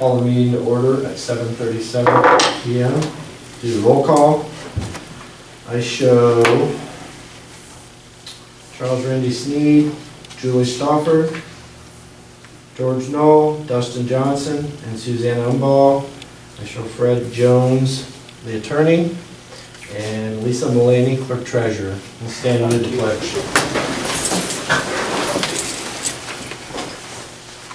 Call the meeting to order at 7:37 PM. Do the roll call. I show Charles Randy Sneed, Julie Stauffer, George Knoll, Dustin Johnson, and Susanna Umball. I show Fred Jones, the attorney, and Lisa Mulaney, clerk treasurer. And stand under the pledge.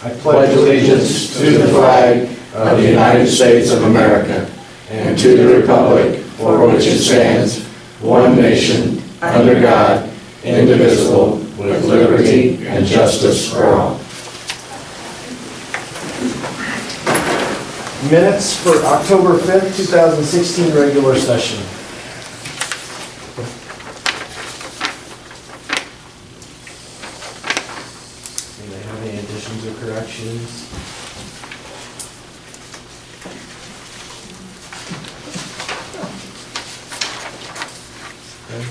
I pledge allegiance to the flag of the United States of America and to the republic for which it stands, one nation, under God, indivisible, with liberty and justice for all. Minutes for October 5th, 2016 regular session. Do they have any additions or corrections? Okay.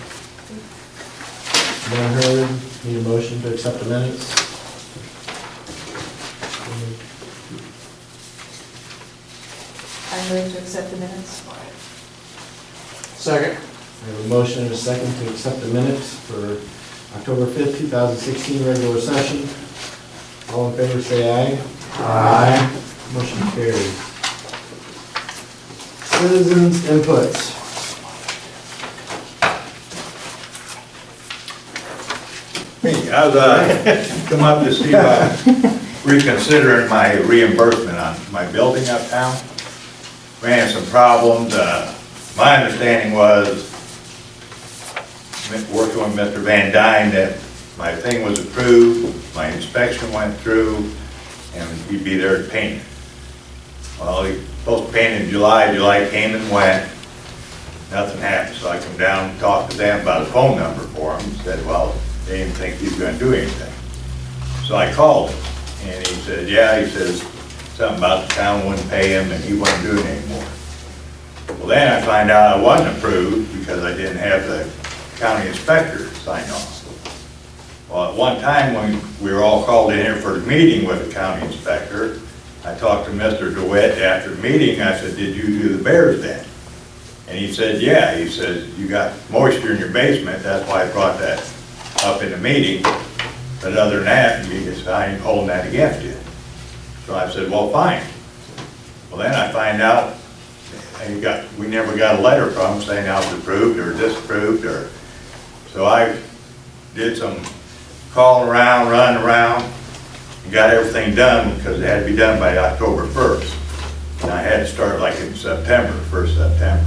None heard. Need a motion to accept the minutes? I move to accept the minutes. Second. I have a motion and a second to accept the minutes for October 5th, 2016 regular session. All in favor say aye. Aye. Motion carries. Citizens inputs. Hey, I was come up to see about reconsidering my reimbursement on my building uptown. Ran some problems. My understanding was, working with Mr. Van Dyne, that my thing was approved, my inspection went through, and he'd be there to paint it. Well, he was supposed to paint in July. July came and went. Nothing happened, so I come down and talked to them about a phone number for him. He said, well, they didn't think he was going to do anything. So I called him, and he said, yeah, he says, something about the town wouldn't pay him and he wasn't doing it anymore. Well, then I find out I wasn't approved because I didn't have the county inspector sign off. Well, at one time when we were all called in here for the meeting with the county inspector, I talked to Mr. DeWitt after the meeting. I said, did you do the bears then? And he said, yeah. He says, you got moisture in your basement, that's why I brought that up in the meeting. But other than that, I ain't holding that against you. So I said, well, fine. Well, then I find out we never got a letter from him saying I was approved or disapproved. So I did some calling around, running around, and got everything done because it had to be done by October 1st. And I had to start like in September, 1st September.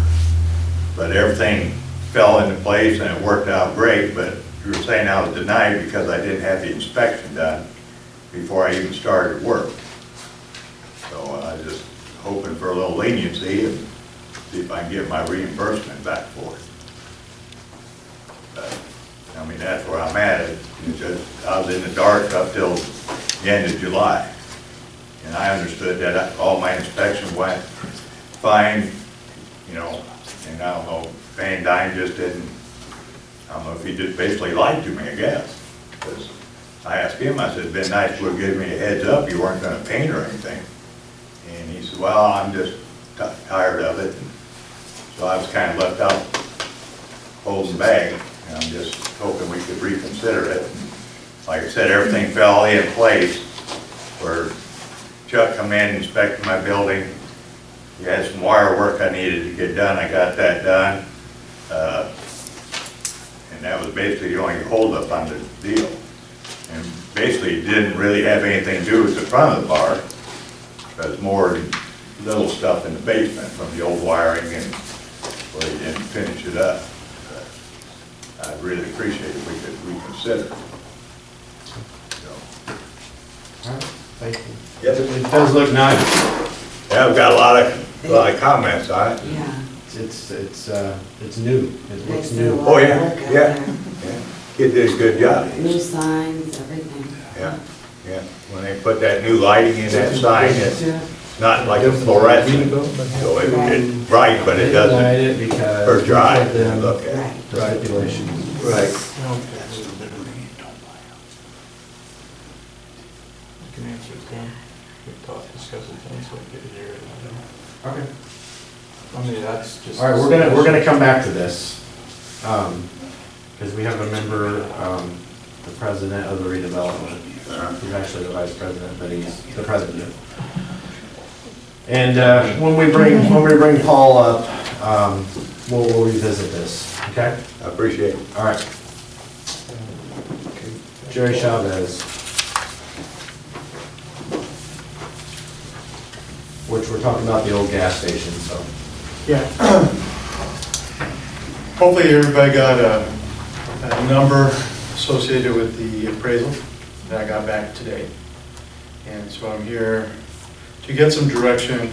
But everything fell into place and it worked out great, but you were saying I was denied because I didn't have the inspection done before I even started work. So I was just hoping for a little leniency and see if I can get my reimbursement back for it. But, I mean, that's where I'm at. It's just, I was in the dark up till the end of July. And I understood that all my inspection went fine, you know, and I don't know, Van Dyne just didn't, I don't know if he just basically lied to me, I guess. Because I asked him, I said, it'd been nice to give me a heads up, you weren't going to paint or anything. And he said, well, I'm just tired of it. And so I was kind of left out holding back, and I'm just hoping we could reconsider it. And like I said, everything fell in place where Chuck come in, inspected my building. He had some wire work I needed to get done. I got that done. And that was basically the only holdup on the deal. And basically it didn't really have anything to do with the front of the bar. It was more little stuff in the basement from the old wiring and where he didn't finish it up. I'd really appreciate if we could reconsider. So. All right, thank you. Yep. It does look nice. Yeah, I've got a lot of comments on it. Yeah. It's new. It looks new. Oh, yeah, yeah. Kid did a good job. New signs, everything. Yeah, yeah. When they put that new lighting in that sign, it's not like a fluorescent, so it's bright, but it doesn't hurt your eye to look at. Right. The stipulations. Right. You can answer his phone. discuss it, then, so we can get it here. Okay. I mean, that's just. All right, we're gonna come back to this, because we have a member, the president of the redevelopment. He's actually the vice president, but he's the president. And when we bring Paul up, we'll revisit this, okay? I appreciate it. All right. Jerry Chavez. Which we're talking about the old gas station, so. Yeah. Hopefully everybody got a number associated with the appraisal that I got back today. And so I'm here to get some direction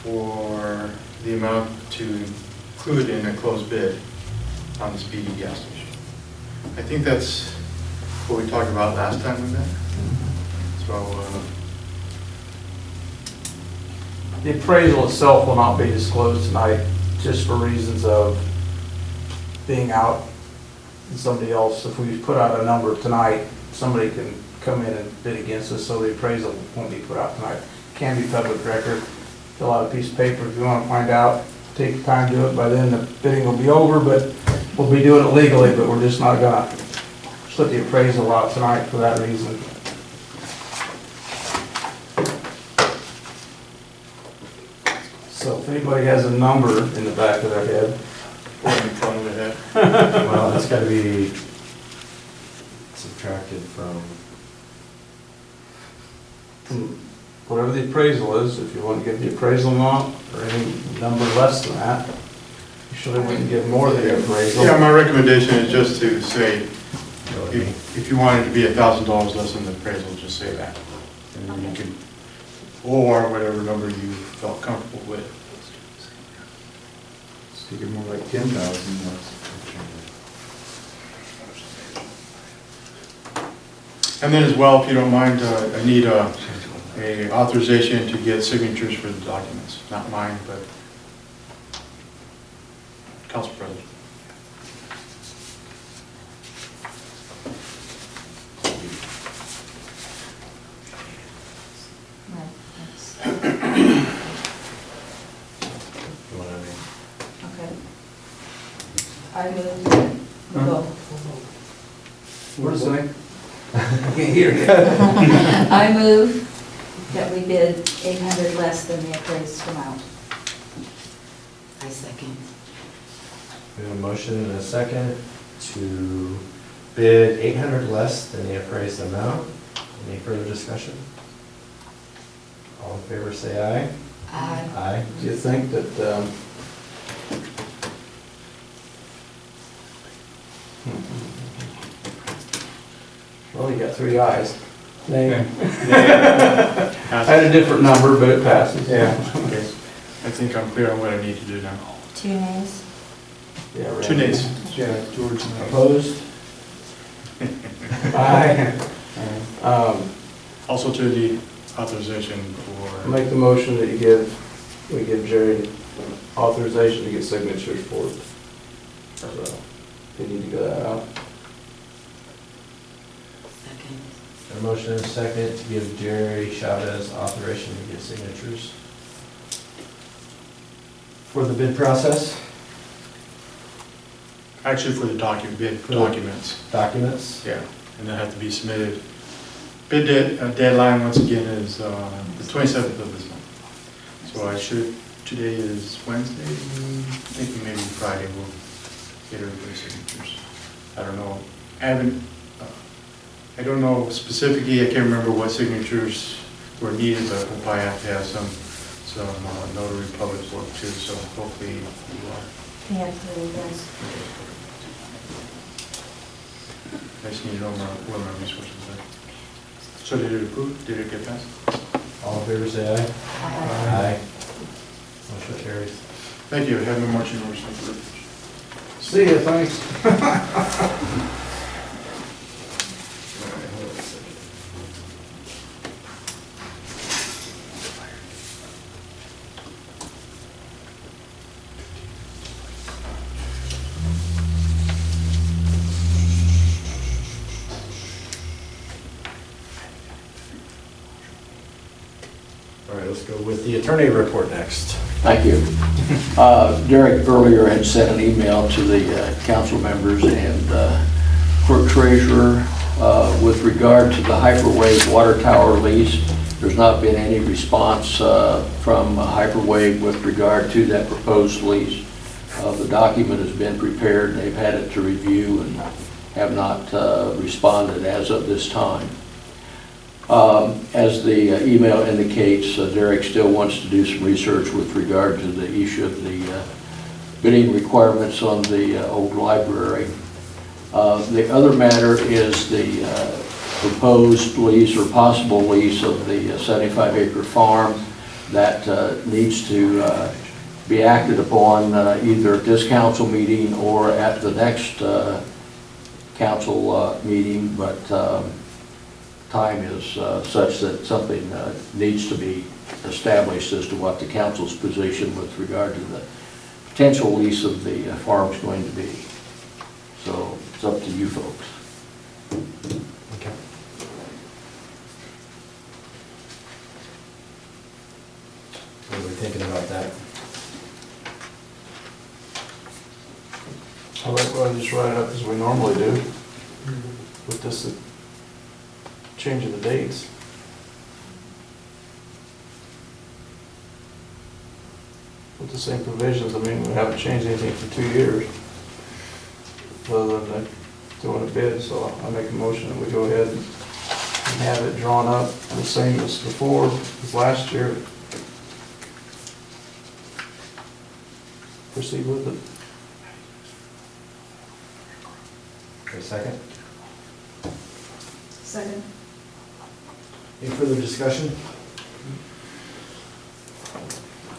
for the amount to include in a closed bid on this BD gas station. I think that's what we talked about last time we met. So, The appraisal itself will not be disclosed tonight, just for reasons of being out and somebody else. If we put out a number tonight, somebody can come in and bid against us, so the appraisal won't be put out tonight. Can be public record, fill out a piece of paper if you want to find out, take your time to do it. By then, the bidding will be over, but we'll be doing it legally, but we're just not gonna put the appraisal out tonight for that reason. So if anybody has a number in the back of their head, or in front of the head. Well, that's gotta be subtracted from, whatever the appraisal is, if you want to give the appraisal amount or any number less than that, you surely wouldn't give more than the appraisal. Yeah, my recommendation is just to say, if you want it to be $1,000 less than the appraisal, just say that. And then you can, or whatever number you felt comfortable with. Speaking more like 10,000. And then as well, if you don't mind, I need a authorization to get signatures for the documents, not mine, but council president. Right, that's, you know what I mean? okay. I move, go. What is the name? I can't hear you. I move that we bid 800 less than the appraised amount. I second. We have a motion and a second to bid 800 less than the appraised amount. Any further discussion? All in favor, say aye. Aye. Aye. Do you think that, well, you got 3 ayes. Nay. I had a different number, but it passes. Yeah, okay. I think I'm clear on what I need to do now. 2 nays. Yeah, right. 2 nays. Yeah, George and I. Opposed? Aye. Also to the authorization for, Make the motion that we give Jerry authorization to get signatures for it. So, we need to get that out. Second. A motion and a second to give Jerry Chavez authorization to get signatures for the bid process, actually for the bid documents. documents. Yeah, and they have to be submitted. Bid deadline, once again, is the 27th of this month. So I should, today is Wednesday, I think maybe Friday we'll get everybody's signatures. I don't know, I don't know specifically, I can't remember what signatures were needed, but we'll probably have to have some notary public work too, so hopefully you are. Yeah, 3 guys. I just need to know what my resources are. So did it approve? Did it get passed? All in favor, say aye. Aye. Aye. Motion carries. Thank you, have no marching orders. Thank you. See ya, thanks. let's go with the attorney report next. Thank you. Derek earlier had sent an email to the council members and clerk treasurer with regard to the Hyperwave water tower lease. There's not been any response from Hyperwave with regard to that proposed lease. The document has been prepared, they've had it to review and have not responded as of this time. As the email indicates, Derek still wants to do some research with regard to the issue of the bidding requirements on the old library. The other matter is the proposed lease or possible lease of the 75-acre farm that needs to be acted upon either at this council meeting or at the next council meeting, but time is such that something needs to be established as to what the council's position with regard to the potential lease of the farm is going to be. So it's up to you folks. Okay. What are we thinking about that? I think we'll just write it up as we normally do, with this changing the dates. With the same provisions, I mean, we haven't changed anything for 2 years, other than doing a bid, so I make a motion that we go ahead and have it drawn up the same as before, as last year. Proceed with it. Okay, second. Second. Any further discussion?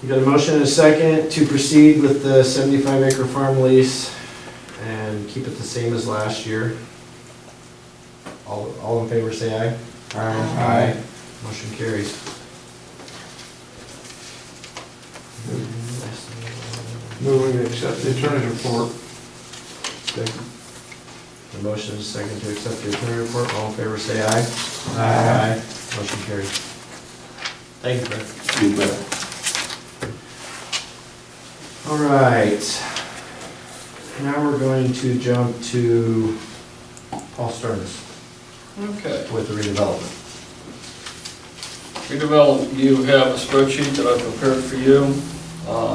You got a motion and a second to proceed with the 75-acre farm lease and keep it the same as last year. All in favor say aye. Aye. Motion carries. Moving to accept the attorney's report. The motion is second to accept the attorney report. All in favor say aye. Aye. Motion carries. Thank you, Brett. You bet. All right. Now we're going to jump to Paul Stearns Okay. with the redevelopment. Redevelop, you have a spreadsheet that I prepared for you.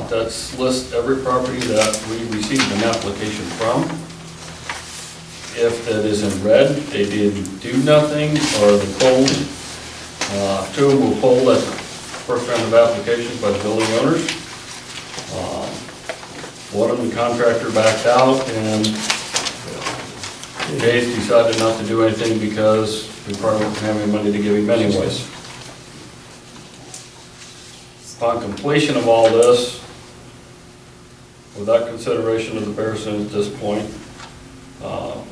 That's lists every property that we received an application from. If that is in red, they didn't do nothing, or the cold. Two were pulled at the first round of applications by the building owners. One of them, the contractor backed out, and Dave decided not to do anything because we probably wouldn't have any money to give him anyways. Upon completion of all this, without consideration of the Bearson at this point,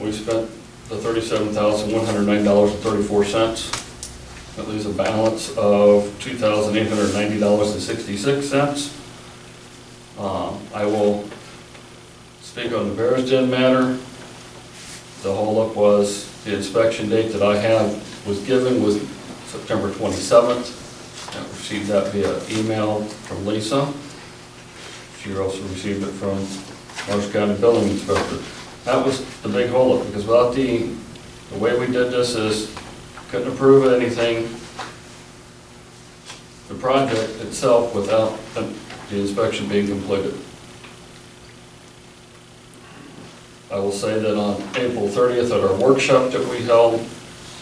we spent the $37,109.34. That leaves a balance of $2,890.66. I will speak on the Bears Den matter. The holdup was the inspection date that I had was given was September 27th. I received that via email from Lisa. She also received it from Orange County Building Inspector. That was the big holdup, because without the way we did this is couldn't approve anything, the project itself, without the inspection being completed. I will say that on April 30th at our workshop that we held,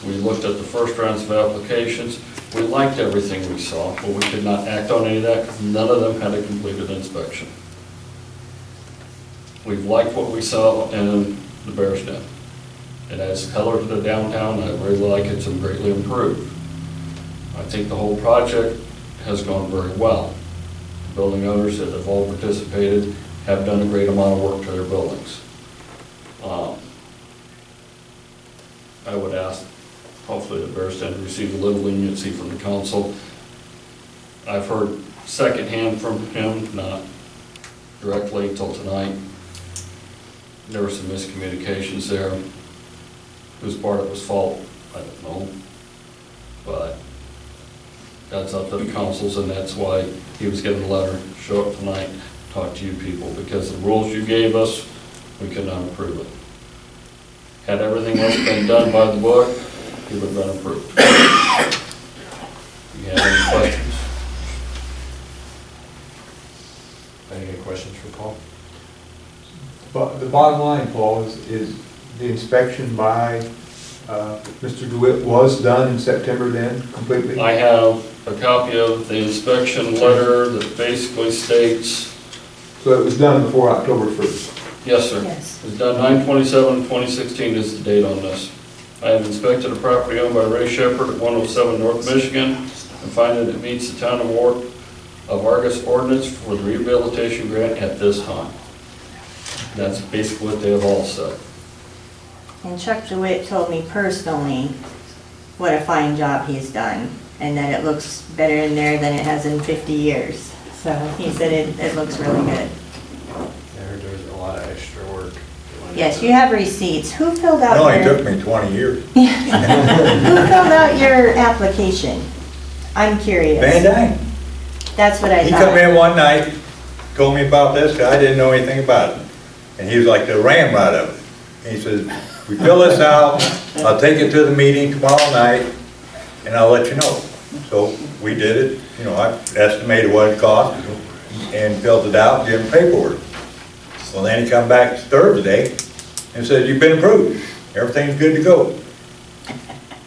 we looked at the first rounds of applications. We liked everything we saw, but we could not act on any of that because none of them had a completed inspection. We've liked what we saw in the Bears Den. It adds color to the downtown, and I really like it. It's greatly improved. I think the whole project has gone very well. The building owners that have all participated have done a great amount of work to their buildings. I would ask, hopefully the Bears Den receive a little leniency from the council. I've heard secondhand from him, not directly until tonight. There were some miscommunications there. Whose part it was fault, I don't know. But that's up to the councils, and that's why he was given a letter, show up tonight, talk to you people, because the rules you gave us, we could not approve it. Had everything else been done by the book, it would have been approved. You have any questions? Any questions for Paul? But the bottom line, Paul, is the inspection by Mr. DeWitt was done in September then, completely? I have a copy of the inspection letter that basically states, So it was done before October 1st? yes, sir. Yes. It was done 9/27/2016 is the date on this. I have inspected a property owned by Ray Shepherd at 107 North Michigan and find that it meets the town of Argos ordinance for the rehabilitation grant at this time. That's basically what they have all said. And Chuck DeWitt told me personally what a fine job he's done, and that it looks better in there than it has in 50 years. So he said it looks really good. I heard there was a lot of extra work. Yes, you have receipts. Who filled It out only your, took me 20 years. who filled out your application? I'm curious. Van Dyne. That's what I He thought. come in one night, told me about this, 'cause I didn't know anything about it. And he was like the ramrod of it. He says, we fill this out, I'll take it to the meeting tomorrow night, and I'll let you know. So we did it, you know, I estimated what it cost, and filled it out, gave him paperwork. Well, then he come back Thursday and said, you've been approved, everything's good to go.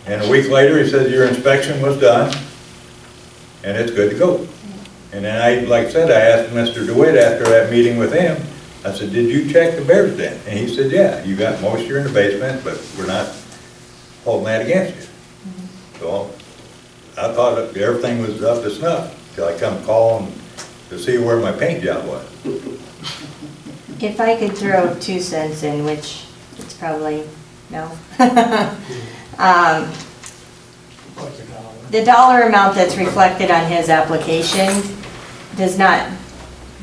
And a week later, he said, your inspection was done, and it's good to go. And then I, like I said, I asked Mr. DeWitt after that meeting with him, I said, did you check the bear's den? And he said, yeah, you got moisture in the basement, but we're not holding that against you. So I thought that everything was up to snuff, till I come calling to see where my paint job was. If I could throw 2 cents in, which it's probably, no. The dollar amount that's reflected on his application does not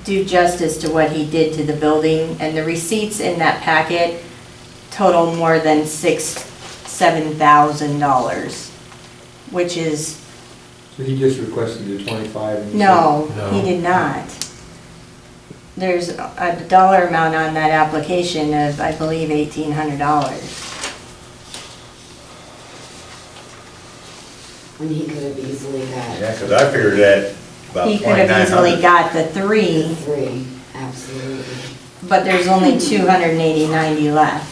do justice to what he did to the building, and the receipts in that packet total more than $7,000, which is, So he just requested the 25? and you no, No. he did not. There's a dollar amount on that application of, I believe, $1,800. When he could have easily got Yeah, because I figured that about He could have easily 2,900. got the 3, 3, absolutely. but there's only 290 left,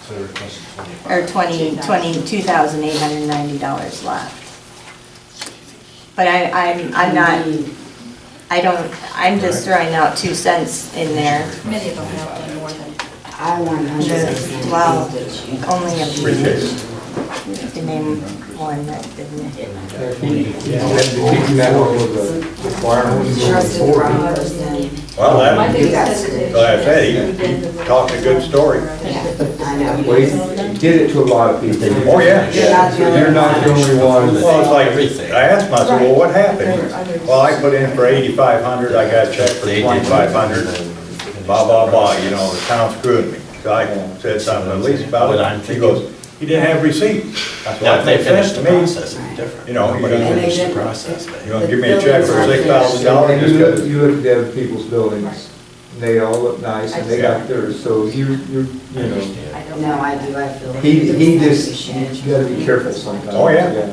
So they requested 25. or $2,890 left. But I'm just throwing out 2 cents in there. Many of them have done more than. I 100%. Well, believe that you- only a few. Appreciate it. To name one that didn't. Did you met all of the requirements? Trusted Roberts and, Well, My that, biggest That's hesitation like I said, he is we did the- talked a good story. yeah, I know. Well, he did it to a lot of people. Oh, yeah. So you're not the only one. Well, it's like, I asked myself, well, what happened? Well, I put in for 8,500, I got a check for 2,500, blah, blah, blah, you know, the town screwed me. So I said something to Lisa about it, he goes, he didn't have receipts. That's why Yeah, it they makes sense finished to the me. process, it'd be different. You know, you're Nobody gonna finished the finish- process. You gonna give me a check for $6,000 And just you because? looked at people's buildings, and they all look nice, and they got theirs, so you're, you know, No, I do, I feel. he just, you gotta be careful sometimes. Oh, yeah.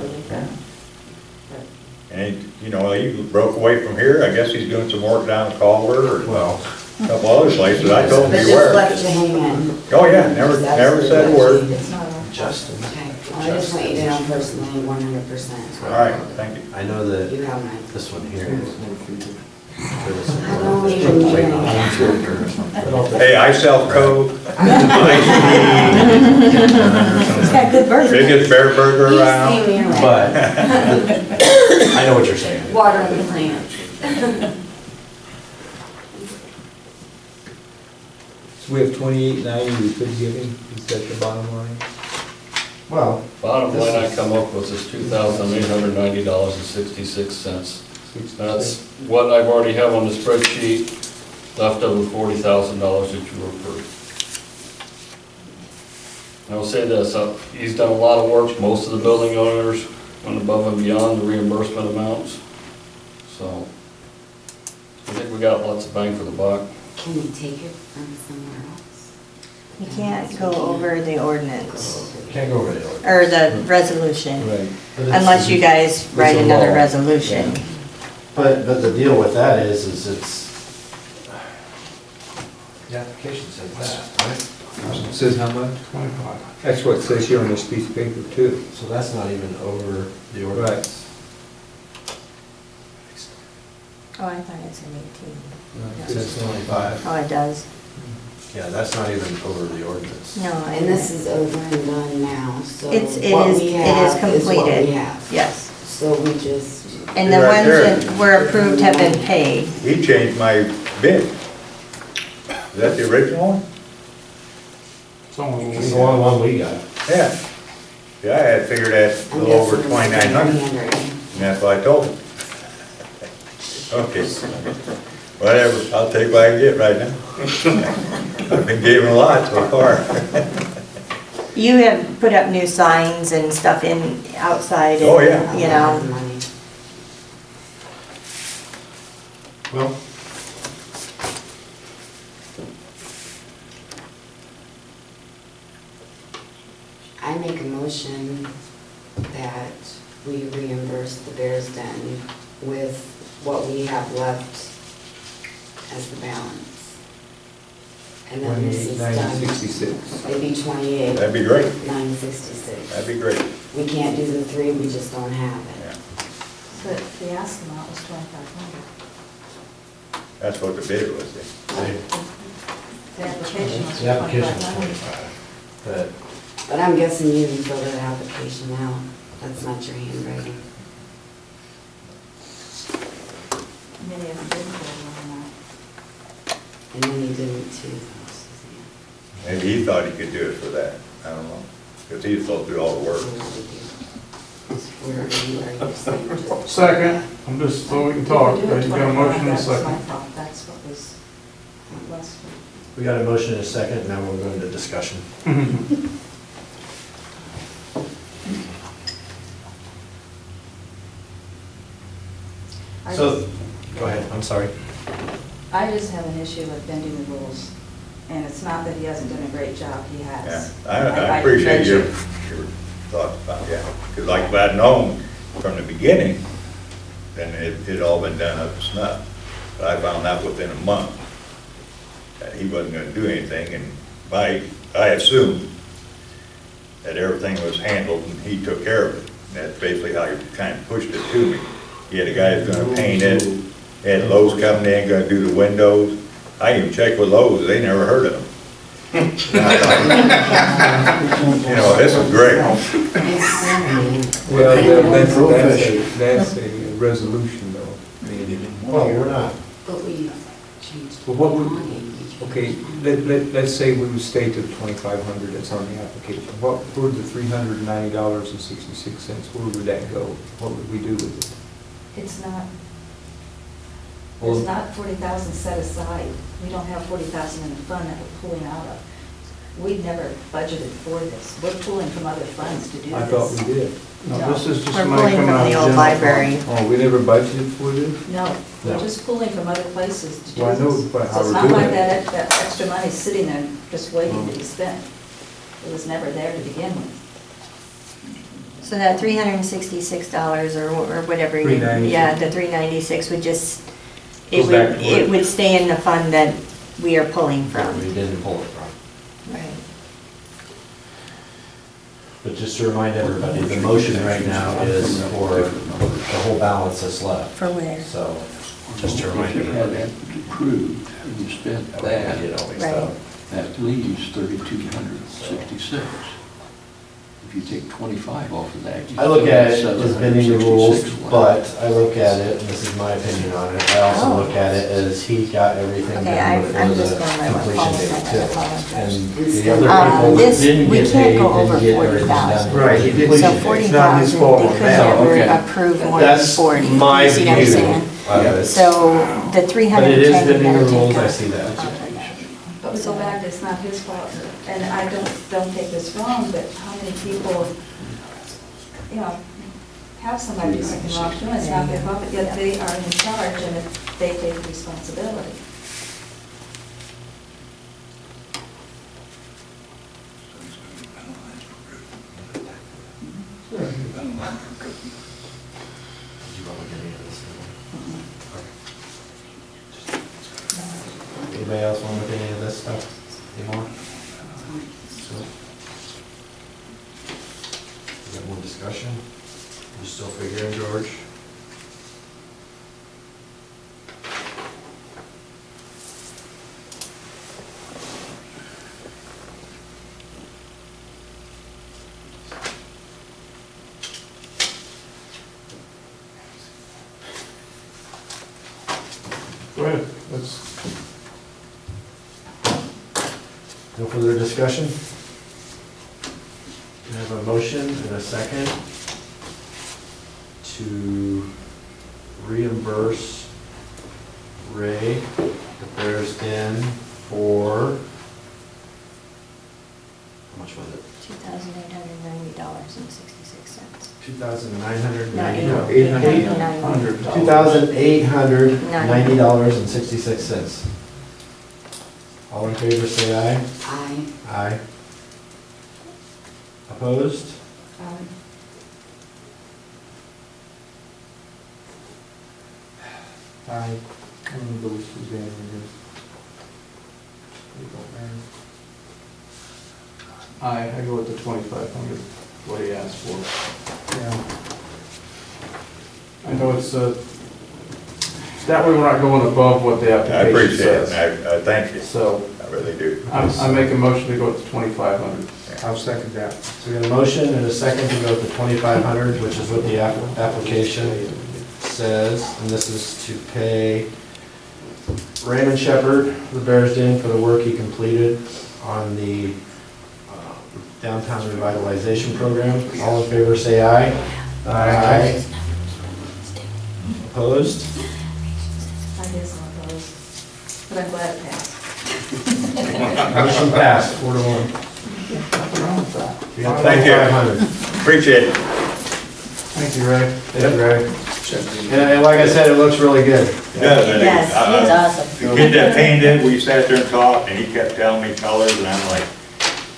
And, you know, he broke away from here, I guess he's doing some work down in Calder or Well, a couple other places, I told him But just beware. left to hang in. Oh, yeah, never said a word. It's not our. Justin, Okay, well, I just want you to know personally, 100%. All right, thank you. I know that You have my, this one here, there was I don't even do anything. Hey, I sell Coke, iced He's got good tea, burgers. biggest bear burger He's around. seen me around. But I know what you're saying. Watering the plants. So we have 2890 we could give him, is that the bottom line? Well, Bottom line I come up with is $2,890.66. That's what I've already have on the spreadsheet, left of the $40,000 that you approved. And I'll say this, he's done a lot of work, most of the building owners went above and beyond the reimbursement amounts. So I think we got lots of bang for the buck. Can we take it from somewhere else? You can't go over the ordinance, Can't go over the order. or the resolution, Right. unless you guys write a another law. resolution. But the deal with that is it's, the application says that, right? It says how much? 25. That's what it says here on this piece of paper too. So that's not even over the ordinance. Oh, I thought it said 18. It says 25. Oh, it does? Yeah, that's not even over the ordinance. No, And this is over and done now, so It's- it what is- we it is have is what completed. we have. Yes. So we just, And the Right ones there. that were approved have been paid. He changed my bid. Is that the original one? It's only one we It's the have. only one we got. Yeah. Yeah, I had figured that a I'm little over guessing it's 2,900, handwriting. and that's what I told him. Okay, whatever, I'll take what I can get right now. I've been given a lot so far. You have put up new signs and stuff in outside. Oh, yeah. and, You A lot of know, money. Well, I make a motion that we reimburse the Bears Den with what we have left as the balance. And then this is done. 28,966. Maybe 28, That'd be great, 966. that'd be great. We can't do the 3, we just don't have it. Yeah. But the ask amount was 2,500. That's what the bid was. The application was the application's 2,500. 25. But I'm guessing you didn't fill that application out. That's not your handwriting. Many of them didn't go on that. And then you didn't too, though, Suzanne. Maybe he thought he could do it for that, I don't know, because he thought through all the work. Where are you saying just? Second, I'm just so we can talk. You You could do it got a motion and a 25, that was my second. thought, that's what was last week. We got a motion and a second, now we'll go into discussion. I So, just- go ahead, I'm sorry. I just have an issue with bending the rules, and it's not that he hasn't done a great job, he Yeah, has. I appreciate your thoughts about that, because like if I'd known from the beginning, then it'd all been done up to snuff. But I found out within a month that he wasn't gonna do anything, and I assumed that everything was handled and he took care of it. And that's basically how he kind of pushed it to me. He had a guy that's gonna paint it, had Lowe's coming in, gonna do the windows. I even checked with Lowe's, they never heard of him. You know, this is great. Well, that's a resolution though. I mean, Well, we're not. But we changed Well, what would- money. okay, let's say we would stay to the 2,500 that's on the application. Where'd the $390.66, where would that go? What would we do with it? It's not, Well- there's not 40,000 set aside. We don't have 40,000 in the fund that we're pulling out of. We've never budgeted for this. We're pulling from other funds to do this. I thought we did. No, this is just we're money pulling coming from out of the the old general library. fund. Oh, we never budgeted for this? No, we're No. just pulling from other places to do Well, I know this. but how So it's we're not doing like it. that extra money sitting there just waiting to be spent. It was never there to begin with. So that $366 or whatever, $396. yeah, the 396 would just, Go back to it work. would stay in the fund that we are pulling That from. we didn't pull it from. Right. But just to remind everybody, the motion right now is for the whole balance that's left. For where? So, just to remind If you had everybody. that approved and you spent That way we that, get all mixed Right. up. that leaves 3,266. If you take 25 off of that, you I look still at have it as bending the rules, 766 left. but I look at it, and this is my opinion on it, I also Oh. look at it as he got everything Okay, done before I'm the just going by what completion Paul date said, I too. apologize. And the other people that This, didn't we get can't paid, go didn't over get everything done. 40,000. Right, he did. Completion So date. 40,000, fault they on could that. never Okay. approve more than That's 40. my You see what I'm view saying? of it. So the 310. But it is you bending the gotta take rules, I out. see that. But we go back, it's not his fault, and I don't take this wrong, but how many people, you know, have somebody that can walk through, it's not their fault, but yet they are in charge and they take the responsibility. Anybody else want to look at any of this stuff anymore? We got more discussion? You still figuring, George? Go ahead, let's, No further discussion? We have a motion and a second to reimburse Ray the Bears Den for, how much was it? $2,890.66. $2,990. $2,890.66. All in favor, say aye. Aye. Aye. Opposed? I don't know, Suzanne, I guess. I go with the 2,500, what he asked for. Yeah. I know it's, that way we're not going above what the I application appreciate it, says. and I thank you, So, I really do. I make a motion to go with the 2,500. I'll second that. So we got a motion and a second to go with the 2,500, which is what the application says, and this is to pay Raymond Shepherd, the Bears Den, for the work he completed on the downtown revitalization program. All in favor, say aye. Aye. Opposed? I guess I'm opposed, but I'm glad it passed. Motion passed, 4-1. We got Thank you. 2,500. Appreciate it. Thank you, Ray. Thank you, Ray. And like I said, it looks really good. It does, I think. Yes, it's awesome. The kid that painted, we sat there and talked, and he kept telling me colors, and I'm like,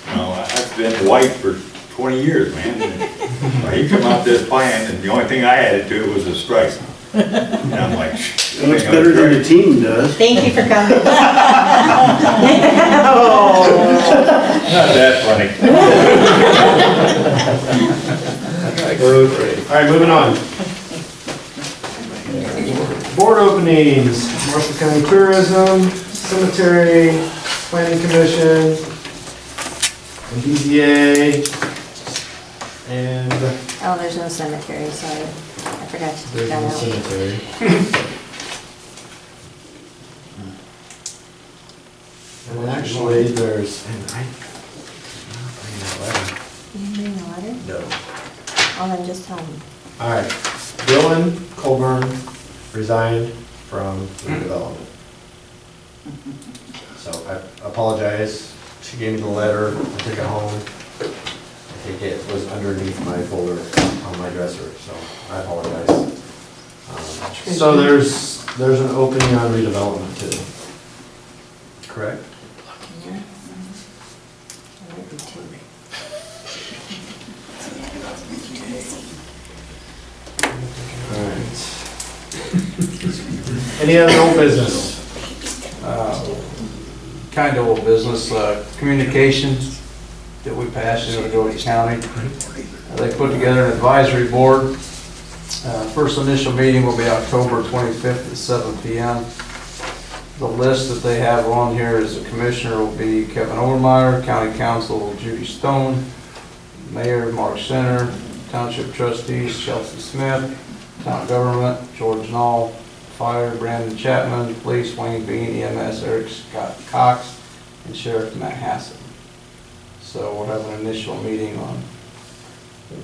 you know, I've been white for 20 years, man. And he come out this plan, and the only thing I added to it was a stripe. And I'm like, It looks better than the team does. Thank you for coming. not that funny. All right, moving on. Board openings, Marshall County Tourism, Cemetery, Planning Commission, and BZA, and Oh, there's no cemetery, sorry. I forgot to take there's that no out. cemetery. And then actually, there's, and I didn't bring that letter. You didn't bring the letter? No. Oh, then just tell me. All right, Dylan Colburn resigned from redevelopment. So I apologize, she gave me the letter, I took it home. I think it was underneath my folder on my dresser, so I apologize. So there's an opening on redevelopment too. Correct? Yeah. There might be two. All right. Any other old business? Kind of old business, communications that we passed in Argos County. They put together an advisory board. First initial meeting will be October 25th at 7 p.m. The list that they have on here as a commissioner will be Kevin Overmeyer, County Council Judy Stone, Mayor Mark Center, Township Trustees Chelsea Smith, Town Government George Knoll, Fire Brandon Chapman, Police Wayne Bean, EMS Eric Scott Cox, and Sheriff Matt Hassett. So we'll have an initial meeting on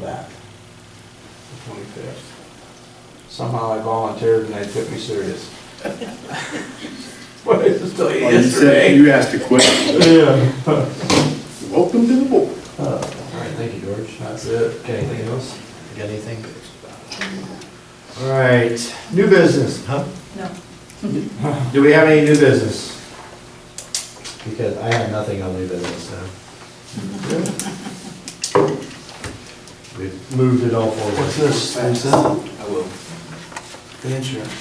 that, the 25th. Somehow I volunteered and they took me serious. What did I just tell you yesterday? You asked a question. Yeah. Welcome to the board. All right, thank you, George. That's it. Okay, anything else? You got anything? All right, new business, huh? No. Do we have any new business? Because I have nothing on new business now. We've moved it all forward. What's this, Lisa? I will. The insurance.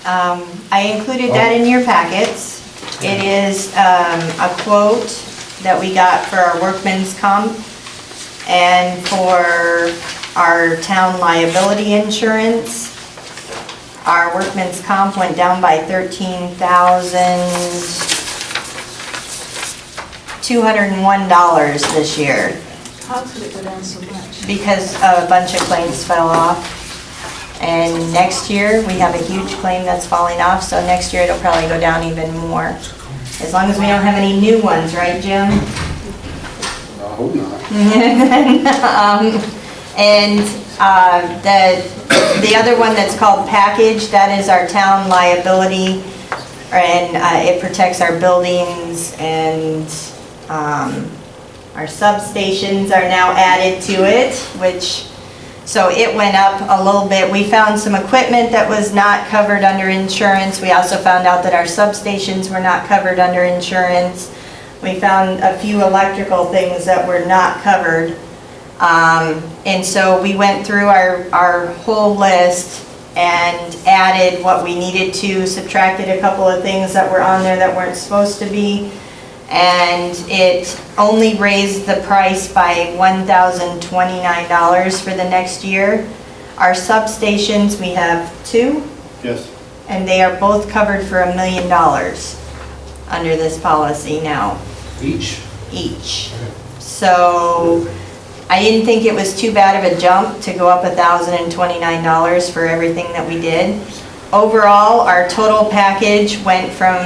I included that in your packets. It is a quote that we got for our workman's comp and for our town liability insurance. Our workman's comp went down by $13,201 this year How could it go down so much? because a bunch of claims fell off. And next year, we have a huge claim that's falling off, so next year it'll probably go down even more. As long as we don't have any new ones, right, Jim? I hope not. And the other one that's called package, that is our town liability, and it protects our buildings, and our substations are now added to it, which, so it went up a little bit. We found some equipment that was not covered under insurance. We also found out that our substations were not covered under insurance. We found a few electrical things that were not covered. And so we went through our whole list and added what we needed to, subtracted a couple of things that were on there that weren't supposed to be. And it only raised the price by $1,029 for the next year. Our substations, we have 2. Yes. And they are both covered for $1 million under this policy now. Each? Each. So I didn't think it was too bad of a jump to go up $1,029 for everything that we did. Overall, our total package went from,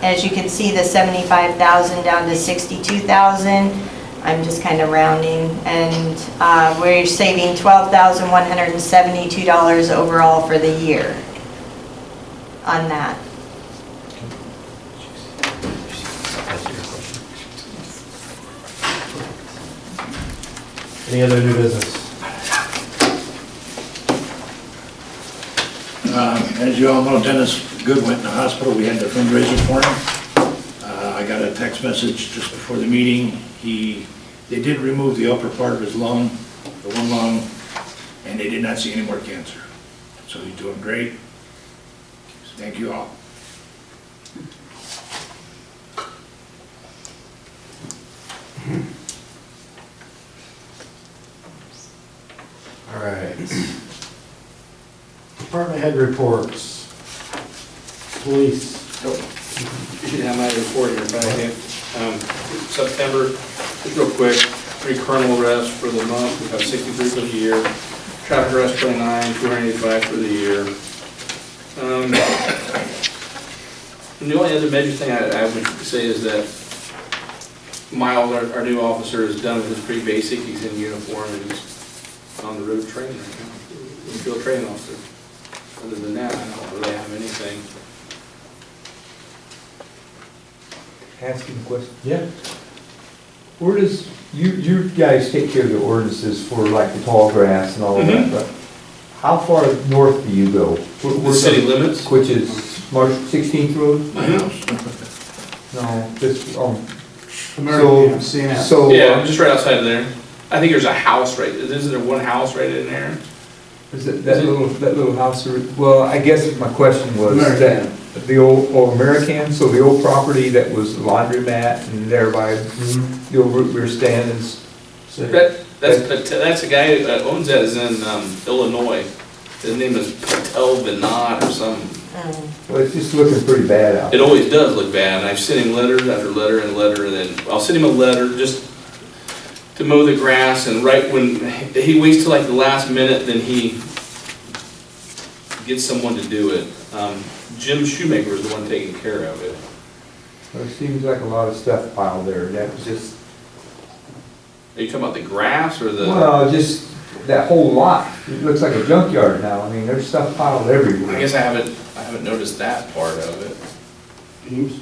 as you can see, the 75,000 down to 62,000. I'm just kind of rounding, and we're saving $12,172 overall for the year on that. Any other new business? As you all know, Dennis Good went in the hospital. We had the fundraiser for him. I got a text message just before the meeting. They did remove the upper part of his lung, the one lung, and they did not see any more cancer. So he's doing great. Thank you all. All right. Department head reports. Police. You should have my report in your packet. September, just real quick, 3 criminal arrests for the month, we have 63 for the year. Traffic arrests 29, 285 for the year. And the only other major thing I would say is that Miles, our new officer, is done with his pretty basic. He's in uniform and he's on the road training right now. He's a field training officer. Other than that, I don't really have anything. Asking a question. Yeah. Where does, you guys take care of the ordinances for like the tall grass and all of that, but how far north do you go? The city limits? Which is March 16th Road? My house. No, just, American, seeing it. so. Yeah, just right outside of there. I think there's a house right, isn't there one house right in there? Is it that little house, well, I guess my question was American. that the old American, so the old property that was laundromat and there by the old root beer stand is. That's a guy that owns that is in Illinois. His name is Patel Vinod or something. Well, it's just looking pretty bad out. It always does look bad, and I've sent him letter after letter and letter, and then I'll send him a letter just to mow the grass, and right when he waits till like the last minute, then he gets someone to do it. Jim Shoemaker is the one taking care of it. Well, it seems like a lot of stuff piled there, that was just, Are you talking about the grass or the? well, just that whole lot. It looks like a junkyard now. I mean, there's stuff piled everywhere. I guess I haven't noticed that part of it. Beams?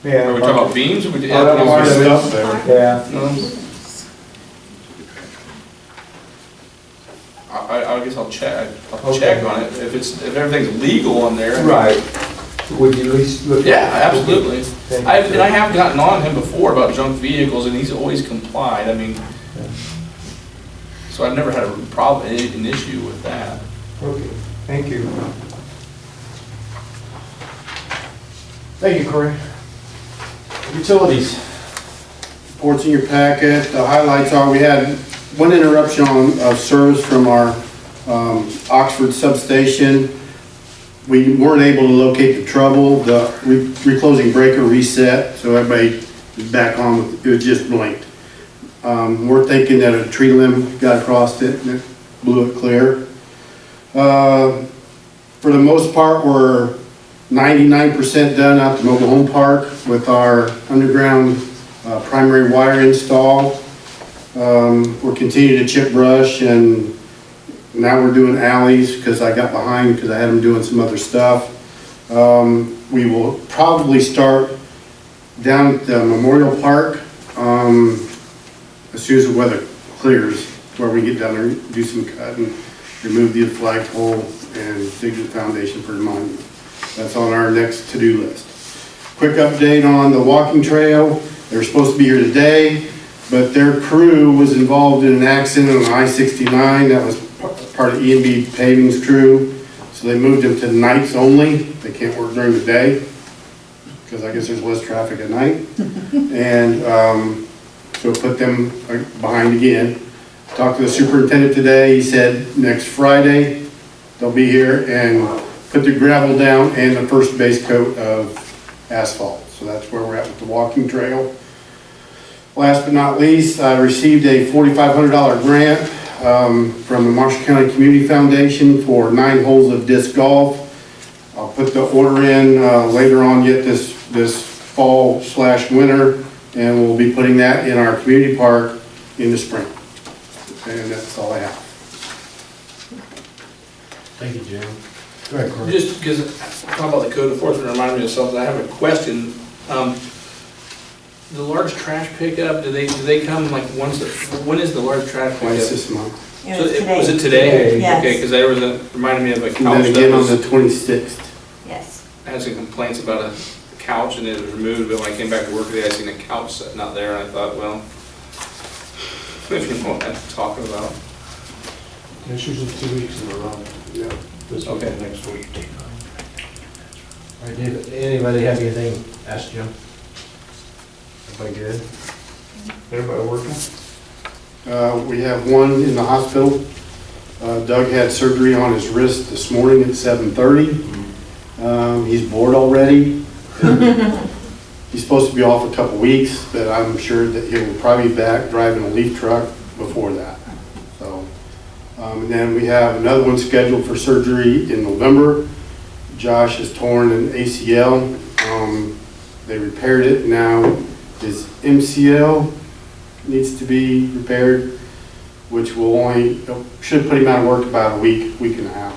Yeah. Are we talking about beams or we did? Oh, that part of it. Stuff there. Yeah. I I guess I'll check Okay. on it, if everything's legal on there. I mean- Right. Would you at least look? Yeah, absolutely. Thank you, And I sir. have gotten on him before about junk vehicles, and he's always complied, I mean, so I've never had a problem, an issue with that. Okay, thank you. Thank you, Corey. Utilities. Reports in your packet. The highlights are, we had one interruption of service from our Oxford substation. We weren't able to locate the trouble. The reclosing breaker reset, so everybody is back on. It was just blinked. We're thinking that a tree limb got across it and it blew it clear. For the most part, we're 99% done out the mobile home park with our underground primary wire install. We're continuing to chip brush, and now we're doing alleys because I got behind because I had them doing some other stuff. We will probably start down at the Memorial Park as soon as the weather clears, where we get down there, do some cutting, remove the flagpole, and dig the foundation for the monument. That's on our next to-do list. Quick update on the walking trail. They were supposed to be here today, but their crew was involved in an accident on I-69. That was part of E&B Paving's crew. So they moved them to nights only. They can't work during the day because I guess there's less traffic at night. And so put them behind again. Talked to the superintendent today. He said next Friday they'll be here and put the gravel down and the first base coat of asphalt. So that's where we're at with the walking trail. Last but not least, I received a $4,500 grant from the Marshall County Community Foundation for 9 holes of disc golf. I'll put the order in later on yet this fall/winter, and we'll be putting that in our community park in the spring. And that's all I have. Thank you, Jim. Go ahead, Corey. Just because, talking about the code enforcement reminded me of something, I have a question. The large trash pickup, do they come like when is the large trash Twice pickup? this month. It was today. Was it today? Yes. Okay, because there was reminded me of a And couch then that again on was, the 26th. Yes. I had some complaints about a couch and it was removed, but when I came back to work today, I seen a couch sitting out there and I thought, well, if you know what I'm talking about. It's usually 2 weeks in a row. Yeah. This week Okay. and next week. All right, David, anybody have anything? Ask Jim. Everybody good? Everybody working? We have one in the hospital. Doug had surgery on his wrist this morning at 7:30. He's bored already. He's supposed to be off a couple weeks, but I'm sure that he'll probably be back driving a leaf truck before that. So, and then we have another one scheduled for surgery in November. Josh has torn an ACL. They repaired it. Now his MCL needs to be repaired, which will should put him out of work about a week and a half.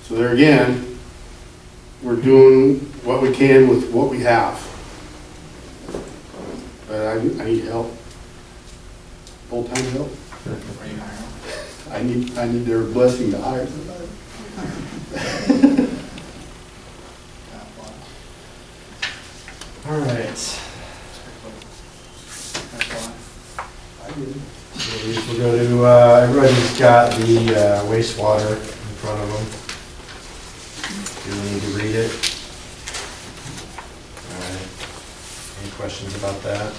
So there again, we're doing what we can with what we have. But I need help, full-time help. I need their blessing to hire somebody. All right. We'll go to, everybody's got the wastewater in front of them. Do we need to read it? All right. Any questions about that?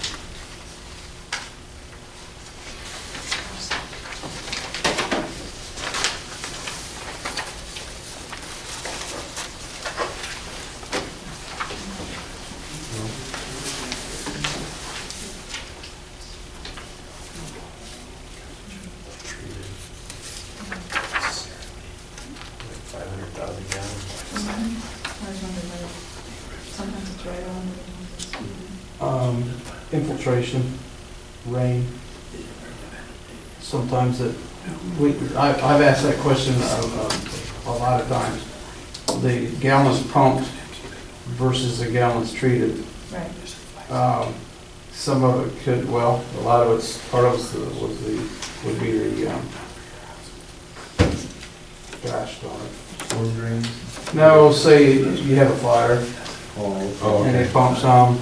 Infiltration, rain. Sometimes I've asked that question a lot of times. The gallons pumped versus the gallons treated. Right. Some of it could, well, a lot of it's, part of it would be the gosh darn it. Storm drains? No, say you have a fire Oh, and okay. they pump some,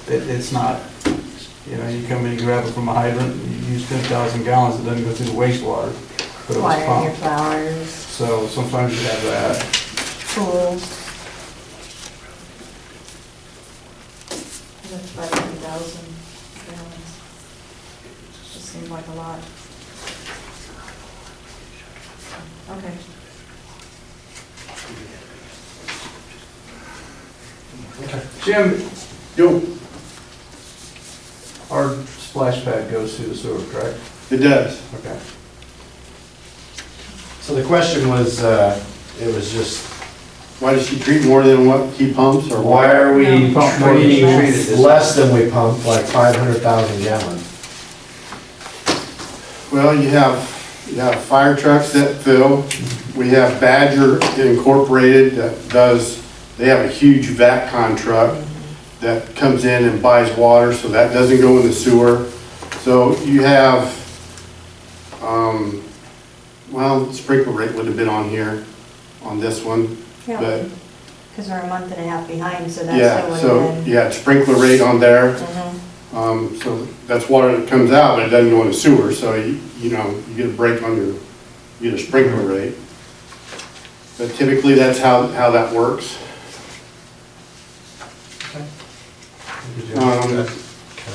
it's not, you know, you come in, you grab it from a hydrant, you use 10,000 gallons, it doesn't go through the wastewater, but it was Watering your pumped. flowers, So sometimes you have that. pools. 500,000 gallons. Just seems like a lot. Okay. Jim, Yo, our splash pad goes through the sewer, correct? it does. Okay. So the question was, it was just, Why does she treat more than what he pumps, or why why? are we No. Pump more than you treated treating this. less than we pump, like 500,000 gallons? Well, you have fire trucks that fill. We have Badger Incorporated that does, they have a huge VACCon truck that comes in and buys water, so that doesn't go in the sewer. So you have, well, sprinkler rate would have been on here, on this one. Yeah, But, because we're a month and a half behind, so that yeah, still so, would have been. yeah, sprinkler rate on there. Mhm. So that's water that comes out, but it doesn't go in the sewer, so you know, you get a break on your, you get a sprinkler rate. But typically, that's how that works. Kind of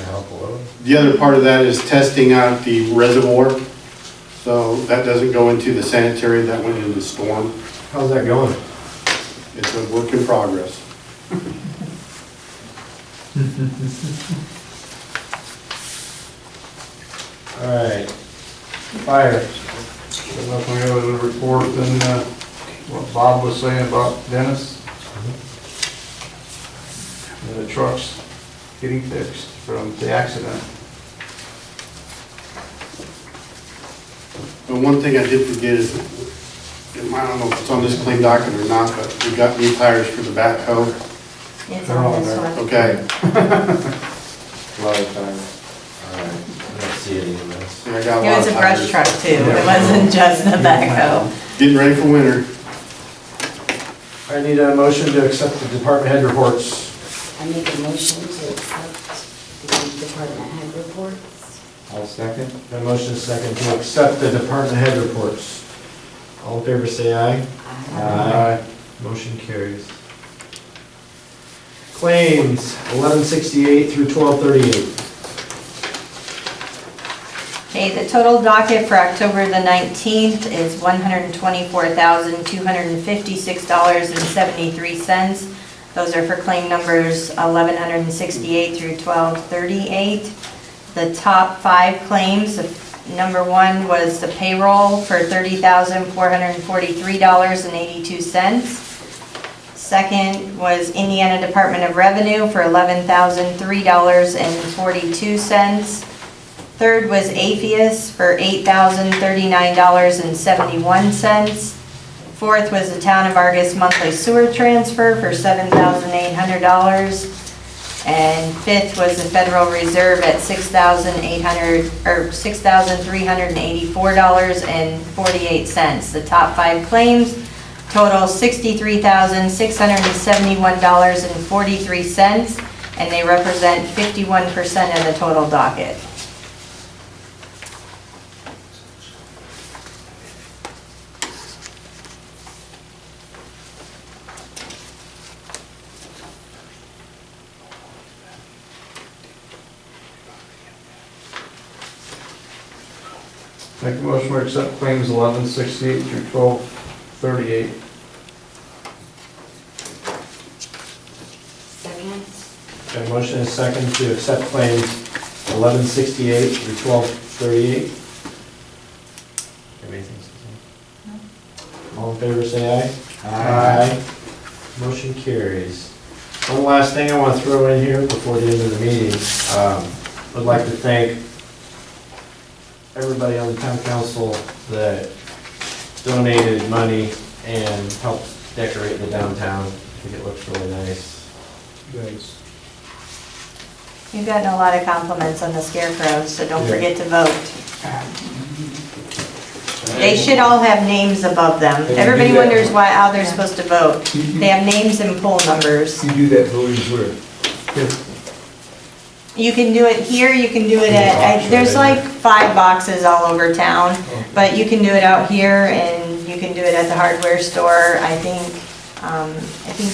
help a little. The other part of that is testing out the reservoir. So that doesn't go into the sanitary, that went into the storm. How's that going? It's a work in progress. All right. Fire. There's nothing other to report than what Bob was saying about Dennis. And the truck's getting fixed from the accident. But one thing I did forget is, I don't know if it's on this claim docket or not, but we got new tires for the backhoe. It's They're on on this there. one. Okay, A lot of time. All right. I don't see any of this. and I got a It lot was of a brush tires. truck too, it wasn't just the backhoe. Getting ready for winter. I need a motion to accept the department head reports. I make a motion to accept the department head reports. I'll second. A motion is second to accept the department head reports. All in favor, say aye. Aye. Motion carries. Claims, 1168 through 1238. Okay, the total docket for October the 19th is $124,256.73. Those are for claim numbers 1168 through 1238. The top 5 claims, number 1 was the payroll for $30,443.82. Second was Indiana Department of Revenue for $11,003.42. Third was APHIS for $8,039.71. Fourth was the Town of Argos monthly sewer transfer for $7,800. And fifth was the Federal Reserve at $6,384.48. The top 5 claims total $63,671.43, and they represent 51% of the total docket. Make a motion to accept claims 1168 through 1238. Second? A motion is second to accept claims 1168 through 1238. Anything to say? All in favor, say aye. Aye. Motion carries. One last thing I want to throw in here before the end of the meeting. I'd like to thank everybody on the town council that donated money and helped decorate the downtown. I think it looks really nice. Thanks. You've gotten a lot of compliments on the scarecrows, so don't forget to vote. They should all have names above them. Can you Everybody do that? wonders how they're supposed to vote. They have names and poll numbers. You do that voting where? You can do it here, you can do it there's like 5 boxes all over town, but you can do it out here and you can do it at the hardware store. I think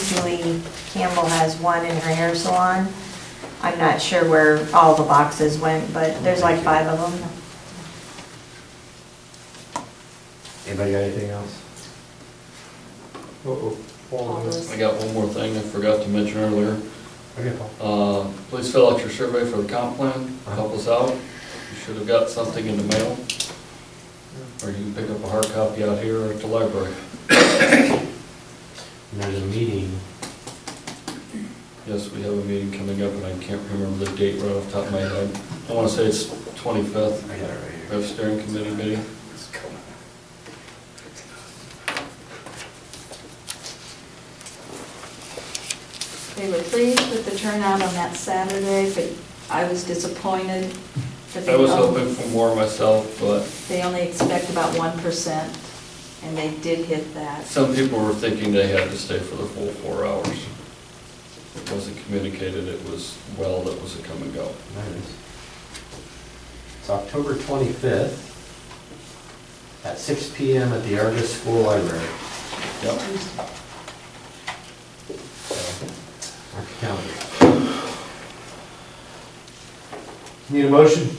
Julie Campbell has one in her hair salon. I'm not sure where all the boxes went, but there's like 5 of them. Anybody got anything else? I got one more thing I forgot to mention earlier. Okay, Paul. Please fill out your survey for the comp plan, help us out. You should have got something in the mail. Or you can pick up a hard copy out here or at the library. And there's a meeting. Yes, we have a meeting coming up and I can't remember the date right off the top of my head. I want to say it's 25th. I got it right here. We have a steering committee meeting. They were pleased with the turnout on that Saturday, but I was disappointed that I was hoping for more myself, but they only expect about 1%, and they did hit that. some people were thinking they had to stay for the full 4 hours. It wasn't communicated, it was well, that was a come and go. Nice. It's October 25th at 6 p.m. at the Argos School Library. Yep. Mark your calendar. Need a motion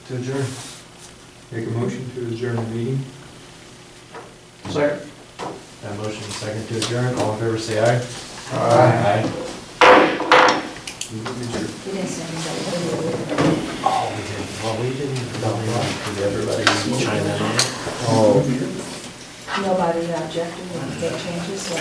to adjourn? Make a motion to adjourn the meeting? Second. Got a motion and second to adjourn. All in favor, say aye. Aye. We didn't say anybody. Oh, we did. Well, we didn't. No, because everybody chimed in on it. Oh. Nobody objected, we can get changes. So.